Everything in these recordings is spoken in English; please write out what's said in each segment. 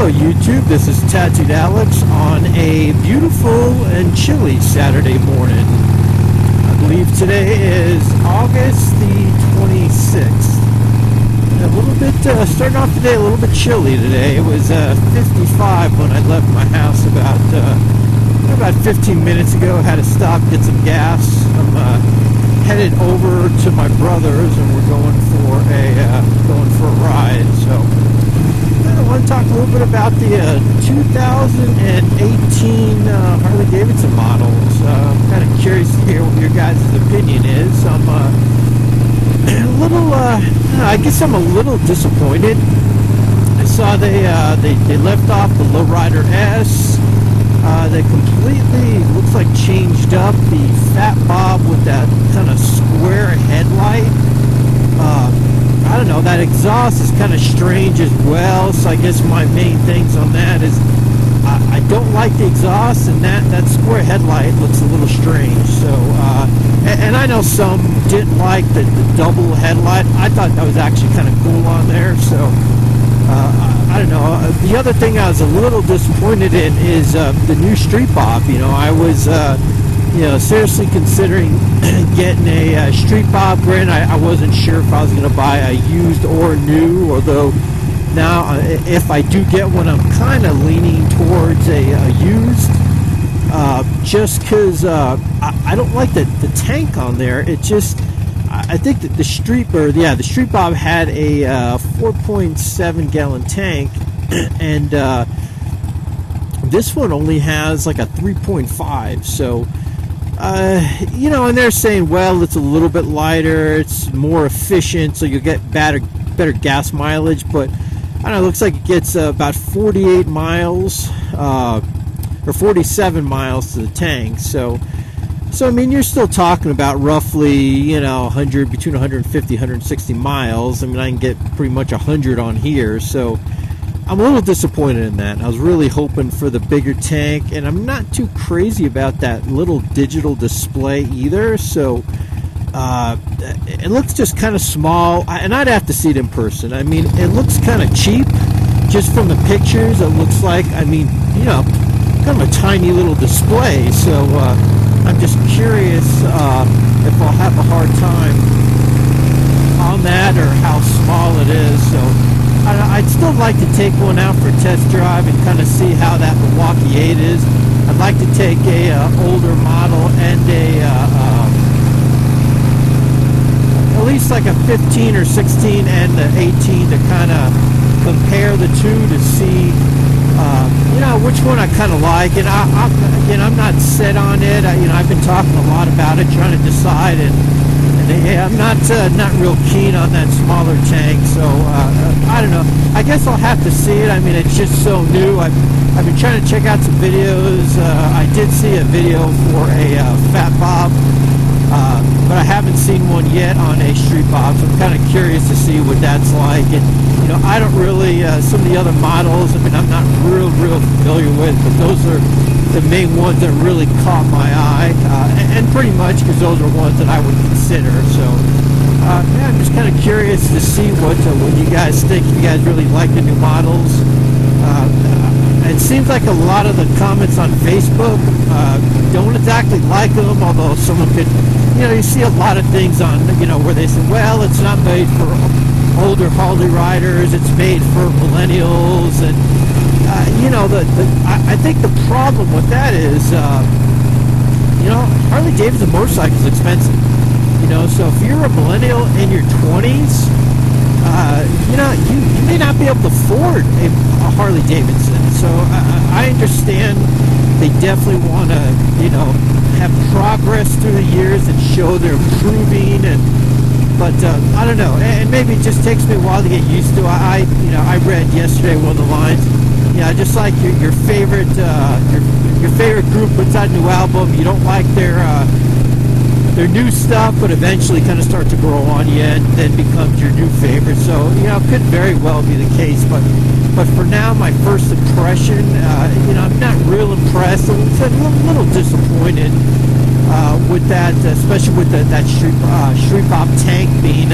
Hello YouTube, this is Tattooed Alex on a beautiful and chilly Saturday morning. I believe today is August the 26th. A little bit, starting off today a little bit chilly today. It was 55 when I left my house about 15 minutes ago. Had to stop, get some gas. I'm headed over to my brother's and we're going for a ride. So I want to talk a little bit about the 2018 Harley Davidson models. I'm kind of curious to hear what your guys' opinion is. I'm a little, I guess I'm a little disappointed. I saw they left off the Lowrider S. They completely, looks like, changed up the Fat Bob with that kind of square headlight. I don't know, that exhaust is kind of strange as well, so I guess my main things on that is I don't like the exhaust, and that square headlight looks a little strange. So and I know some didn't like the double headlight. I thought that was actually kind of cool on there. So I don't know. The other thing I was a little disappointed in is the new Street Bob. You know, I was seriously considering getting a Street Bob grin. I wasn't sure if I was going to buy a used or new, although now if I do get one, I'm kind of leaning towards a used, just because I don't like the tank on there. It just, I think that the Street Bob had a 4.7 gallon tank, and this one only has like a 3.5. So and they're saying, well, it's a little bit lighter, it's more efficient, so you'll get better gas mileage. But I don't know, it looks like it gets about 48 miles or 47 miles to the tank. So I mean, you're still talking about roughly, between 150 160 miles. I mean, I can get pretty much 100 on here. So I'm a little disappointed in that. I was really hoping for the bigger tank, and I'm not too crazy about that little digital display either. So it looks just kind of small, and I'd have to see it in person. I mean, it looks kind of cheap just from the pictures. It looks like, kind of a tiny little display. So I'm just curious if I'll have a hard time on that, or how small it is. So I'd still like to take one out for a test drive and kind of see how that Milwaukee 8 is. I'd like to take a older model and at least like a 15 or 16 and the 18 to kind of compare the two to see which one I kind of like. And I'm not set on it. I've been talking a lot about it, trying to decide, and I'm not real keen on that smaller tank. So I don't know. I guess I'll have to see it. I mean, it's just so new. I've been trying to check out some videos. I did see a video for a Fat Bob, but I haven't seen one yet on a Street Bob. So I'm kind of curious to see what that's like. And I don't really some of the other models, I mean, I'm not real familiar with, but those are the main ones that really caught my eye, and pretty much because those are ones that I would consider. So I'm just kind of curious to see what you guys think. If you guys really like the new models. It seems like a lot of the comments on Facebook don't exactly like them, although someone could, you see a lot of things on, where they say, well, it's not made for older Harley riders, it's made for millennials. And I think the problem with that is, Harley Davidson motorcycle is expensive. So if you're a millennial in your 20s, you may not be able to afford a Harley Davidson. So I understand they definitely want to, have progress through the years and show they're improving. But I don't know, and maybe it just takes me a while to get used to. I read yesterday one of the lines, just like your favorite your favorite group puts out a new album, you don't like their new stuff, but eventually kind of start to grow on you and then becomes your new favorite. So it could very well be the case, but for now, my first impression, I'm not real impressed. I'm a little disappointed with that, especially with that Street Bob tank being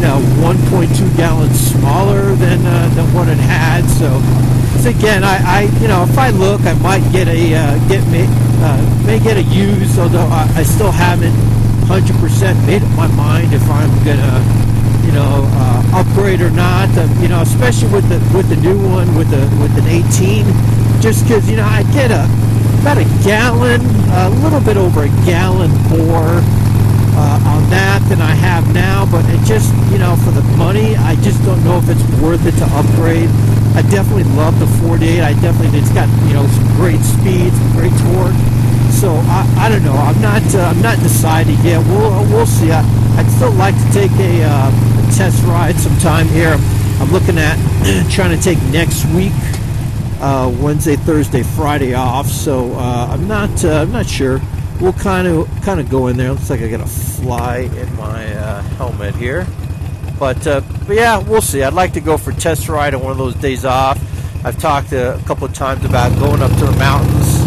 1.2 gallons smaller than what it had. So again, I if I look, I might get may get a used, although I still haven't 100% made up my mind if I'm gonna upgrade or not. Especially with the new one with an 18, just because I get about a gallon, a little bit over a gallon more on that than I have now. But it just for the money, I just don't know if it's worth it to upgrade. I definitely love the 48. It's got some great speed, some great torque. So I don't know. I'm not decided yet. We'll see. I'd still like to take a test ride sometime here. I'm looking at trying to take next week, Wednesday, Thursday, Friday off. So I'm not sure. We'll kind of go in there. Looks like I got a fly in my helmet here. But yeah, we'll see. I'd like to go for a test ride on one of those days off. I've talked a couple of times about going up to the mountains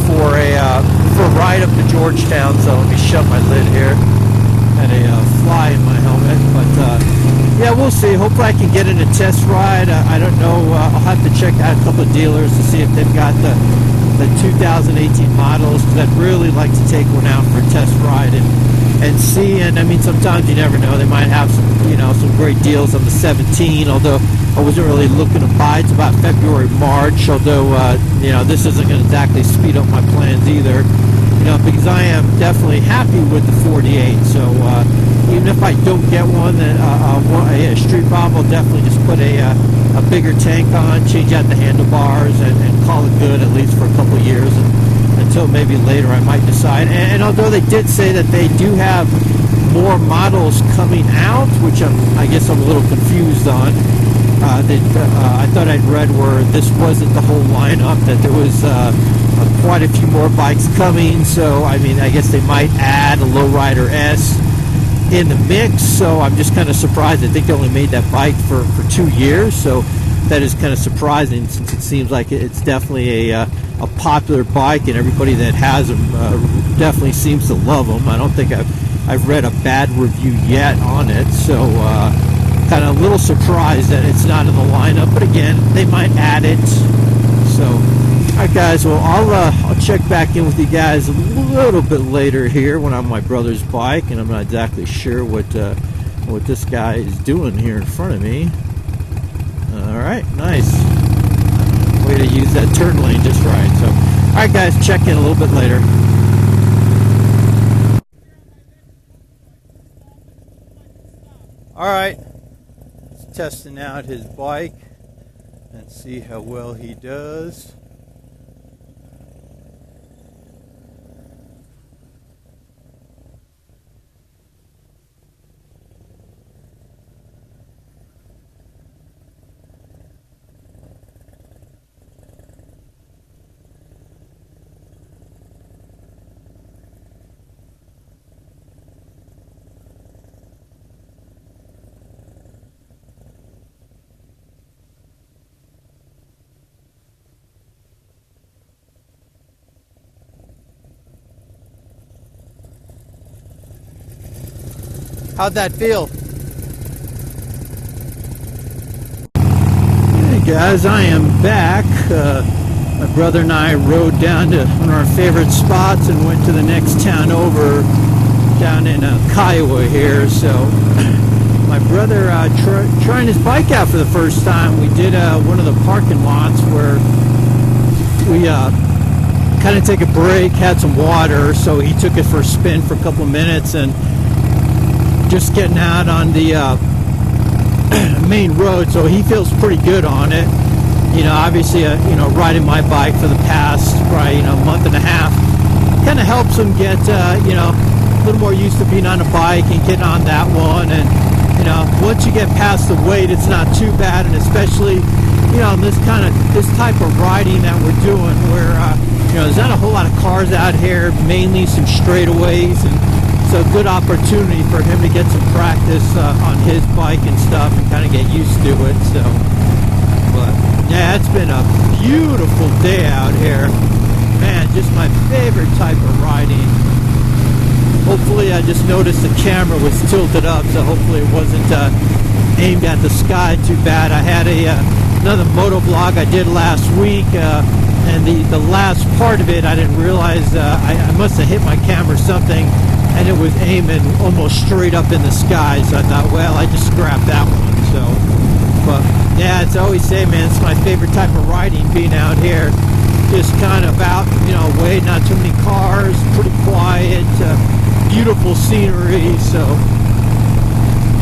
for a ride up to Georgetown. So let me shut my lid here. Had a fly in my helmet, but yeah, we'll see. Hopefully I can get in a test ride. I don't know. I'll have to check out a couple of dealers to see if they've got the 2018 models, because I'd really like to take one out for a test ride and see. And I mean, sometimes you never know, they might have some great deals on the 17, although I wasn't really looking to buy. It's about February, March, although this isn't going to exactly speed up my plans either, because I am definitely happy with the 48. So even if I don't get one, then a street bomb, will definitely just put a bigger tank on, change out the handlebars, and call it good, at least for a couple of years, until maybe later I might decide. And although they did say that they do have more models coming out, which I guess I'm a little confused on. I thought I'd read where this wasn't the whole lineup, that there was quite a few more bikes coming. So I mean, I guess they might add a Lowrider S in the mix. So I'm just kind of surprised. I think they only made that bike for 2 years, so that is kind of surprising, since it seems like it's definitely a popular bike, and everybody that has them definitely seems to love them. I don't think I've read a bad review yet on it, so kind of a little surprised that it's not in the lineup. But again, they might add it. So, all right, guys. Well, I'll check back in with you guys a little bit later here when I'm on my brother's bike, and I'm not exactly sure what this guy is doing here in front of me. All right, nice. Way to use that turn lane just right. So, all right, guys, check in a little bit later. All right, just testing out his bike and see how well he does. How'd that feel? Hey guys, I am back. My brother and I rode down to one of our favorite spots and went to the next town over, down in Kiowa here. So my brother trying his bike out for the first time. We did one of the parking lots where we kind of take a break, had some water, so he took it for a spin for a couple of minutes, and just getting out on the main road, so he feels pretty good on it. Obviously, riding my bike for the past probably month and a half kind of helps him get a little more used to being on a bike and getting on that one. And once you get past the weight, it's not too bad, and especially this type of riding that we're doing, where there's not a whole lot of cars out here, mainly some straightaways, and so a good opportunity for him to get some practice on his bike and stuff, and kind of get used to it. So, but yeah, it's been a beautiful day out here, man. Just my favorite type of riding. Hopefully, I just noticed the camera was tilted up, so hopefully it wasn't aimed at the sky too bad. I had another motovlog I did last week, and the last part of it, I didn't realize I must have hit my camera or something, and it was aiming almost straight up in the sky. So I thought, well, I just scrapped that one. So, but yeah, it's always say, man, it's my favorite type of riding, being out here, just kind of out, away, not too many cars, pretty quiet, beautiful scenery. So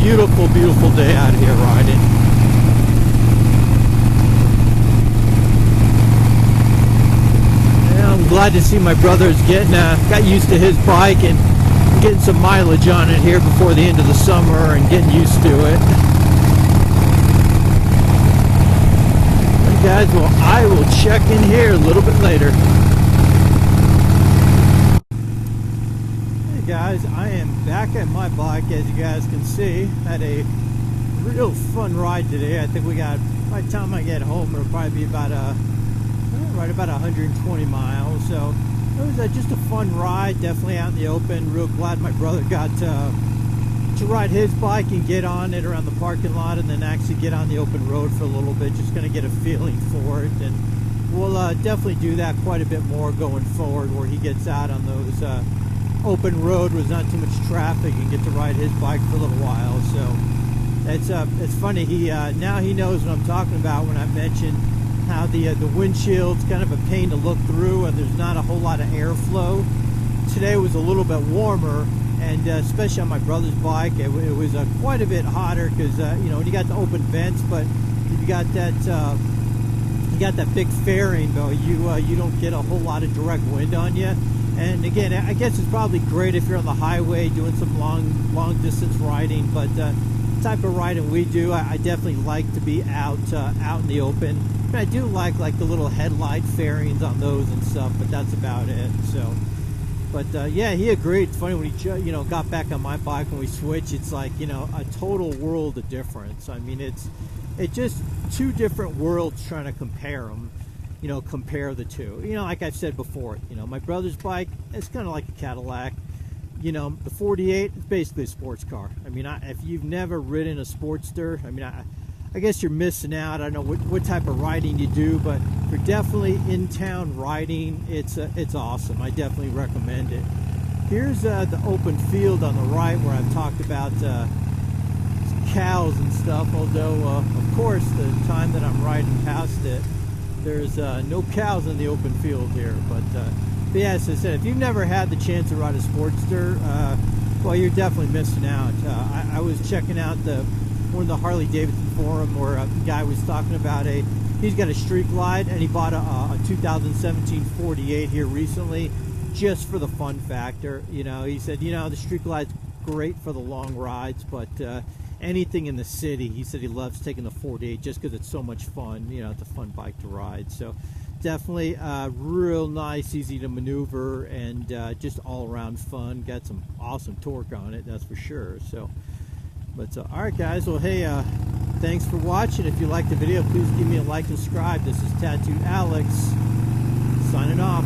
beautiful, beautiful day out here riding. I'm glad to see my brother's got used to his bike and getting some mileage on it here before the end of the summer and getting used to it. Hey guys, well, I will check in here a little bit later. Hey guys, I am back at my bike. As you guys can see, had a real fun ride today. I think by the time I get home, it'll probably be about right about 120 miles. So it was just a fun ride, definitely out in the open. Real glad my brother got to ride his bike and get on it around the parking lot, and then actually get on the open road for a little bit, just going to get a feeling for it. And we'll definitely do that quite a bit more going forward, where he gets out on those open road with not too much traffic and get to ride his bike for a little while. So it's funny, now he knows what I'm talking about when I mentioned how the windshield's kind of a pain to look through and there's not a whole lot of airflow. Today was a little bit warmer, and especially on my brother's bike, it was quite a bit hotter because when you got the open vents, but you got that big fairing though, you don't get a whole lot of direct wind on you. And again, I guess it's probably great if you're on the highway doing some long distance riding, but type of riding we do, I definitely like to be out in the open. And I do like the little headlight fairings on those and stuff, but that's about it. So, but yeah, he agreed. It's funny when he got back on my bike when we switched. It's like a total world of difference. I mean, it's just two different worlds trying to compare them. Compare the two. Like I've said before, my brother's bike, it's kind of like a Cadillac. The 48 is basically a sports car. I mean, if you've never ridden a Sportster, I mean, I guess you're missing out. I don't know what type of riding you do, but for definitely in-town riding, it's awesome. I definitely recommend it. Here's the open field on the right where I've talked about cows and stuff, although, of course, the time that I'm riding past it, there's no cows in the open field here. But yeah, as I said, if you've never had the chance to ride a Sportster, well, you're definitely missing out. I was checking out one of the Harley Davidson forum where a guy was talking about he's got a Street Glide, and he bought a 2017 48 here recently just for the fun factor. He said, the Street Glide's great for the long rides, but anything in the city, he said he loves taking the 48 just because it's so much fun. It's a fun bike to ride. So definitely real nice, easy to maneuver, and just all around fun. Got some awesome torque on it, that's for sure. So, but all right, guys. Well, hey, thanks for watching. If you liked the video, please give me a like and subscribe. This is Tattooed Alex signing off.